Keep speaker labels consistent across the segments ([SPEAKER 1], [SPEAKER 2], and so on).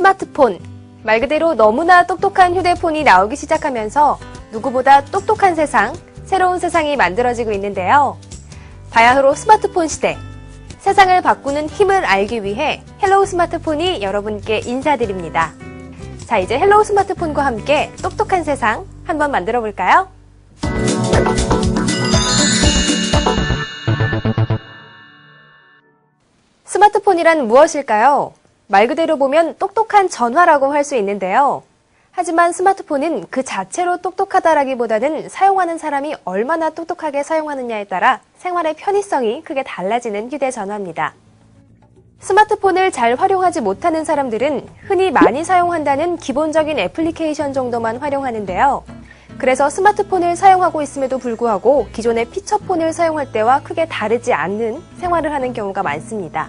[SPEAKER 1] 스마트폰. 말 그대로 너무나 똑똑한 휴대폰이 나오기 시작하면서 누구보다 똑똑한 세상, 새로운 세상이 만들어지고 있는데요. 바야흐로 스마트폰 시대. 세상을 바꾸는 힘을 알기 위해 헬로우 스마트폰이 여러분께 인사드립니다. 자, 이제 헬로우 스마트폰과 함께 똑똑한 세상 한번 만들어 볼까요? 스마트폰이란 무엇일까요? 말 그대로 보면 똑똑한 전화라고 할 수 있는데요. 하지만 스마트폰은 그 자체로 똑똑하다라기보다는 사용하는 사람이 얼마나 똑똑하게 사용하느냐에 따라 생활의 편의성이 크게 달라지는 휴대전화입니다. 스마트폰을 잘 활용하지 못하는 사람들은 흔히 많이 사용한다는 기본적인 애플리케이션 정도만 활용하는데요. 그래서 스마트폰을 사용하고 있음에도 불구하고 기존의 피처폰을 사용할 때와 크게 다르지 않는 생활을 하는 경우가 많습니다.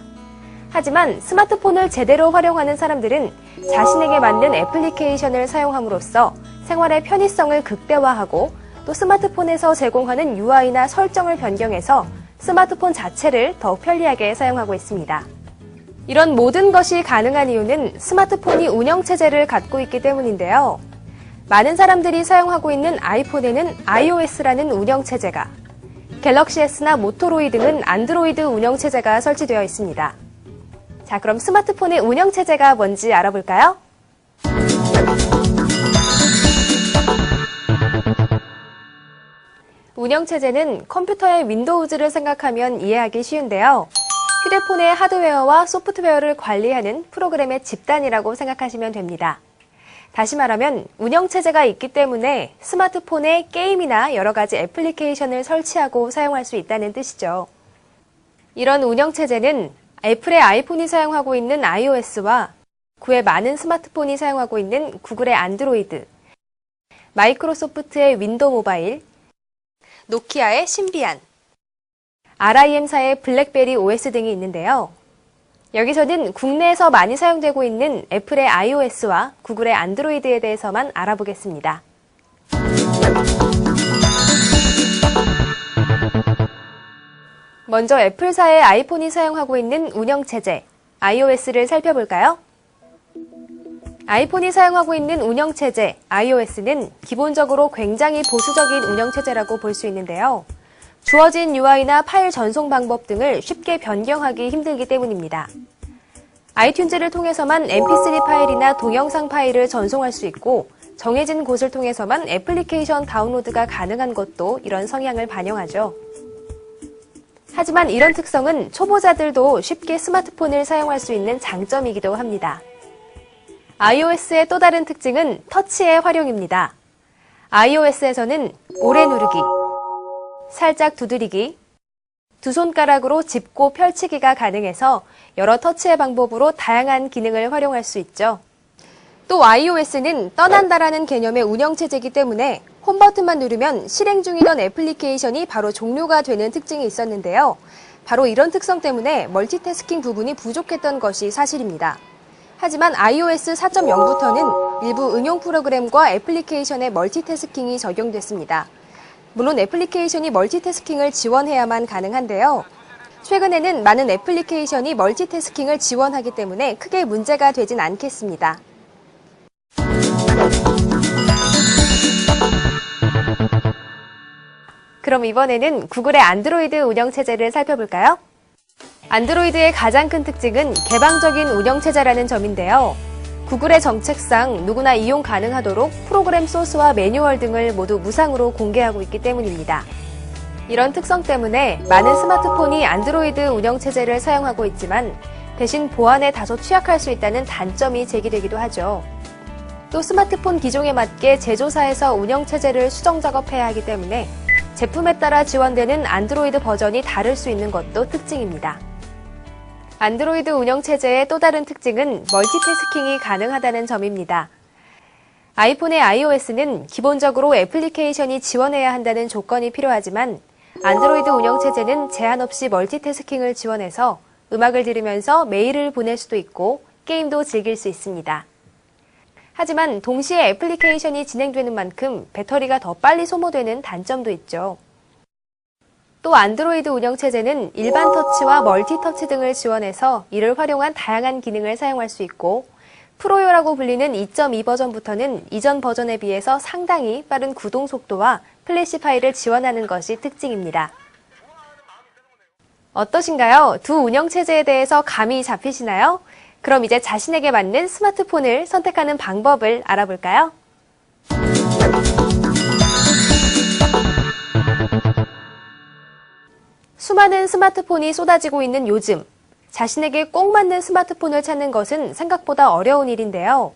[SPEAKER 1] 하지만 스마트폰을 제대로 활용하는 사람들은 자신에게 맞는 애플리케이션을 사용함으로써 생활의 편의성을 극대화하고 또 스마트폰에서 제공하는 UI나 설정을 변경해서 스마트폰 자체를 더욱 편리하게 사용하고 있습니다. 이런 모든 것이 가능한 이유는 스마트폰이 운영체제를 갖고 있기 때문인데요. 많은 사람들이 사용하고 있는 아이폰에는 iOS라는 운영체제가, 갤럭시 S나 모토로이 등은 안드로이드 운영체제가 설치되어 있습니다. 자, 그럼 스마트폰의 운영체제가 뭔지 알아볼까요? 운영체제는 컴퓨터의 윈도우즈를 생각하면 이해하기 쉬운데요. 휴대폰의 하드웨어와 소프트웨어를 관리하는 프로그램의 집단이라고 생각하시면 됩니다. 다시 말하면 운영체제가 있기 때문에 스마트폰에 게임이나 여러 가지 애플리케이션을 설치하고 사용할 수 있다는 뜻이죠. 이런 운영체제는 애플의 아이폰이 사용하고 있는 iOS와 그외 많은 스마트폰이 사용하고 있는 구글의 안드로이드, 마이크로소프트의 윈도우 모바일, 노키아의 신비안, RIM사의 블랙베리 OS 등이 있는데요. 여기서는 국내에서 많이 사용되고 있는 애플의 iOS와 구글의 안드로이드에 대해서만 알아보겠습니다. 먼저 애플사의 아이폰이 사용하고 있는 운영체제, iOS를 살펴볼까요? 아이폰이 사용하고 있는 운영체제, iOS는 기본적으로 굉장히 보수적인 운영체제라고 볼 수 있는데요. 주어진 UI나 파일 전송 방법 등을 쉽게 변경하기 힘들기 때문입니다. 아이튠즈를 통해서만 mp3 파일이나 동영상 파일을 전송할 수 있고 정해진 곳을 통해서만 애플리케이션 다운로드가 가능한 것도 이런 성향을 반영하죠. 하지만 이런 특성은 초보자들도 쉽게 스마트폰을 사용할 수 있는 장점이기도 합니다. iOS의 또 다른 특징은 터치의 활용입니다. iOS에서는 오래 누르기, 살짝 두드리기, 두 손가락으로 짚고 펼치기가 가능해서 여러 터치의 방법으로 다양한 기능을 활용할 수 있죠. 또 iOS는 떠난다라는 개념의 운영체제이기 때문에 홈 버튼만 누르면 실행 중이던 애플리케이션이 바로 종료가 되는 특징이 있었는데요. 바로 이런 특성 때문에 멀티태스킹 부분이 부족했던 것이 사실입니다. 하지만 iOS 4.0부터는 일부 응용 프로그램과 애플리케이션의 멀티태스킹이 적용됐습니다. 물론 애플리케이션이 멀티태스킹을 지원해야만 가능한데요. 최근에는 많은 애플리케이션이 멀티태스킹을 지원하기 때문에 크게 문제가 되진 않겠습니다. 그럼 이번에는 구글의 안드로이드 운영체제를 살펴볼까요? 안드로이드의 가장 큰 특징은 개방적인 운영체제라는 점인데요. 구글의 정책상 누구나 이용 가능하도록 프로그램 소스와 매뉴얼 등을 모두 무상으로 공개하고 있기 때문입니다. 이런 특성 때문에 많은 스마트폰이 안드로이드 운영체제를 사용하고 있지만 대신 보안에 다소 취약할 수 있다는 단점이 제기되기도 하죠. 또 스마트폰 기종에 맞게 제조사에서 운영체제를 수정 작업해야 하기 때문에 제품에 따라 지원되는 안드로이드 버전이 다를 수 있는 것도 특징입니다. 안드로이드 운영체제의 또 다른 특징은 멀티태스킹이 가능하다는 점입니다. 아이폰의 iOS는 기본적으로 애플리케이션이 지원해야 한다는 조건이 필요하지만 안드로이드 운영체제는 제한 없이 멀티태스킹을 지원해서 음악을 들으면서 메일을 보낼 수도 있고 게임도 즐길 수 있습니다. 하지만 동시에 애플리케이션이 진행되는 만큼 배터리가 더 빨리 소모되는 단점도 있죠. 또 안드로이드 운영체제는 일반 터치와 멀티 터치 등을 지원해서 이를 활용한 다양한 기능을 사용할 수 있고 프로요라고 불리는 2.2 버전부터는 이전 버전에 비해서 상당히 빠른 구동 속도와 플래시 파일을 지원하는 것이 특징입니다. 어떠신가요? 두 운영체제에 대해서 감이 잡히시나요? 그럼 이제 자신에게 맞는 스마트폰을 선택하는 방법을 알아볼까요? 수많은 스마트폰이 쏟아지고 있는 요즘, 자신에게 꼭 맞는 스마트폰을 찾는 것은 생각보다 어려운 일인데요.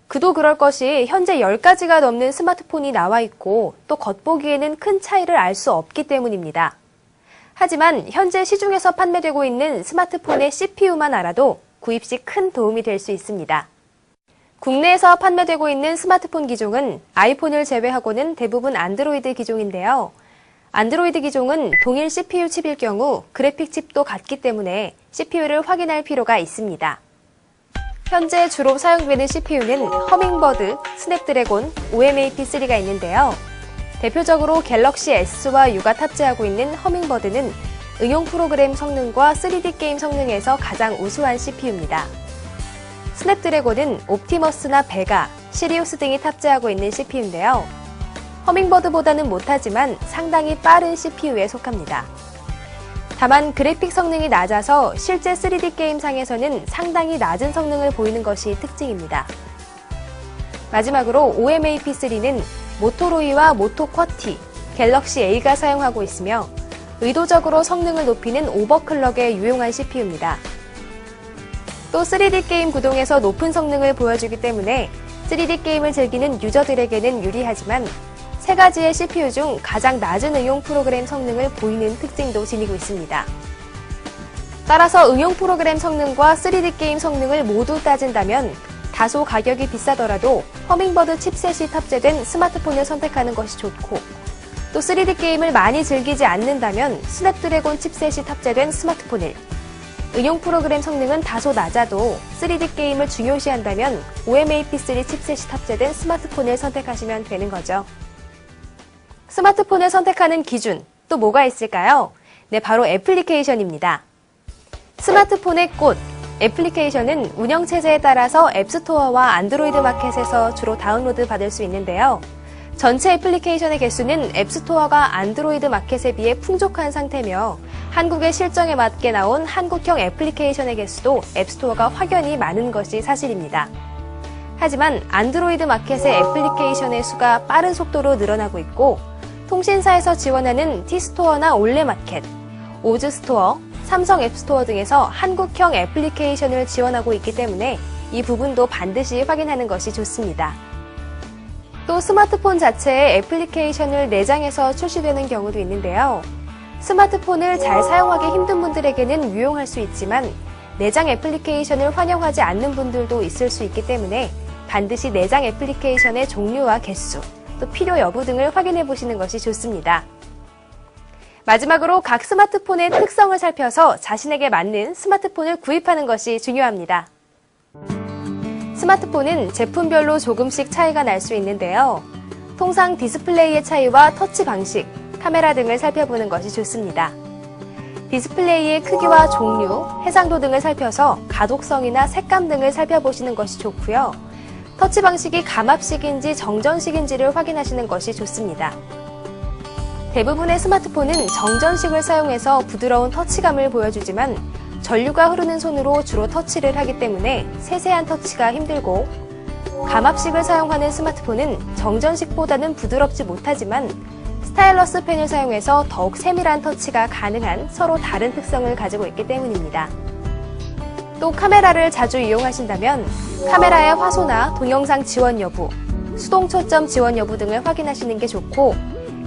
[SPEAKER 1] 그도 그럴 것이 현재 10가지가 넘는 스마트폰이 나와 있고 또 겉보기에는 큰 차이를 알 수 없기 때문입니다. 하지만 현재 시중에서 판매되고 있는 스마트폰의 CPU만 알아도 구입 시 큰 도움이 될 수 있습니다. 국내에서 판매되고 있는 스마트폰 기종은 아이폰을 제외하고는 대부분 안드로이드 기종인데요. 안드로이드 기종은 동일 CPU 칩일 경우 그래픽 칩도 같기 때문에 CPU를 확인할 필요가 있습니다. 현재 주로 사용되는 CPU는 허밍버드, 스냅드래곤, OMAP3가 있는데요. 대표적으로 갤럭시 S와 U가 탑재하고 있는 허밍버드는 응용 프로그램 성능과 3D 게임 성능에서 가장 우수한 CPU입니다. 스냅드래곤은 옵티머스나 베가, 시리우스 등이 탑재하고 있는 CPU인데요. 허밍버드보다는 못하지만 상당히 빠른 CPU에 속합니다. 다만 그래픽 성능이 낮아서 실제 3D 게임상에서는 상당히 낮은 성능을 보이는 것이 특징입니다. 마지막으로 OMAP3는 모토로이와 모토쿼티, 갤럭시 A가 사용하고 있으며 의도적으로 성능을 높이는 오버클럭에 유용한 CPU입니다. 또 3D 게임 구동에서 높은 성능을 보여주기 때문에 3D 게임을 즐기는 유저들에게는 유리하지만 세 가지의 CPU 중 가장 낮은 응용 프로그램 성능을 보이는 특징도 지니고 있습니다. 따라서 응용 프로그램 성능과 3D 게임 성능을 모두 따진다면 다소 가격이 비싸더라도 허밍버드 칩셋이 탑재된 스마트폰을 선택하는 것이 좋고 또 3D 게임을 많이 즐기지 않는다면 스냅드래곤 칩셋이 탑재된 스마트폰을 응용 프로그램 성능은 다소 낮아도 3D 게임을 중요시한다면 OMAP3 칩셋이 탑재된 스마트폰을 선택하시면 되는 거죠. 스마트폰을 선택하는 기준, 또 뭐가 있을까요? 네, 바로 애플리케이션입니다. 스마트폰의 꽃, 애플리케이션은 운영체제에 따라서 앱스토어와 안드로이드 마켓에서 주로 다운로드 받을 수 있는데요. 전체 애플리케이션의 개수는 앱스토어가 안드로이드 마켓에 비해 풍족한 상태며 한국의 실정에 맞게 나온 한국형 애플리케이션의 개수도 앱스토어가 확연히 많은 것이 사실입니다. 하지만 안드로이드 마켓의 애플리케이션의 수가 빠른 속도로 늘어나고 있고 통신사에서 지원하는 T스토어나 올레마켓, 오즈스토어, 삼성 앱스토어 등에서 한국형 애플리케이션을 지원하고 있기 때문에 이 부분도 반드시 확인하는 것이 좋습니다. 또 스마트폰 자체에 애플리케이션을 내장해서 출시되는 경우도 있는데요. 스마트폰을 잘 사용하기 힘든 분들에게는 유용할 수 있지만 내장 애플리케이션을 환영하지 않는 분들도 있을 수 있기 때문에 반드시 내장 애플리케이션의 종류와 개수, 또 필요 여부 등을 확인해 보시는 것이 좋습니다. 마지막으로 각 스마트폰의 특성을 살펴서 자신에게 맞는 스마트폰을 구입하는 것이 중요합니다. 스마트폰은 제품별로 조금씩 차이가 날 수 있는데요. 통상 디스플레이의 차이와 터치 방식, 카메라 등을 살펴보는 것이 좋습니다. 디스플레이의 크기와 종류, 해상도 등을 살펴서 가독성이나 색감 등을 살펴보시는 것이 좋고요. 터치 방식이 감압식인지 정전식인지를 확인하시는 것이 좋습니다. 대부분의 스마트폰은 정전식을 사용해서 부드러운 터치감을 보여주지만 전류가 흐르는 손으로 주로 터치를 하기 때문에 세세한 터치가 힘들고 감압식을 사용하는 스마트폰은 정전식보다는 부드럽지 못하지만 스타일러스 펜을 사용해서 더욱 세밀한 터치가 가능한 서로 다른 특성을 가지고 있기 때문입니다. 또 카메라를 자주 이용하신다면 카메라의 화소나 동영상 지원 여부, 수동 초점 지원 여부 등을 확인하시는 게 좋고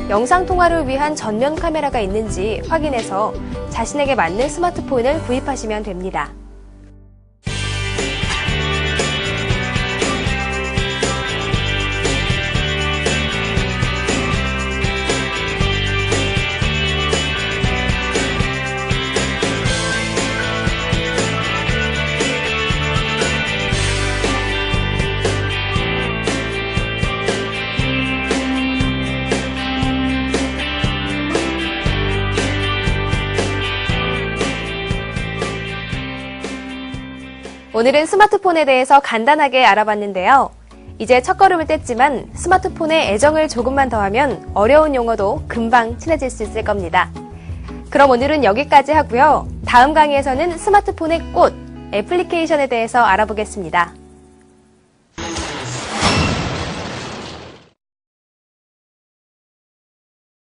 [SPEAKER 1] 영상 통화를 위한 전면 카메라가 있는지 확인해서 자신에게 맞는 스마트폰을 구입하시면 됩니다. 오늘은 스마트폰에 대해서 간단하게 알아봤는데요. 이제 첫걸음을 뗐지만 스마트폰에 애정을 조금만 더하면 어려운 용어도 금방 친해질 수 있을 겁니다. 그럼 오늘은 여기까지 하고요. 다음 강의에서는 스마트폰의 꽃, 애플리케이션에 대해서 알아보겠습니다.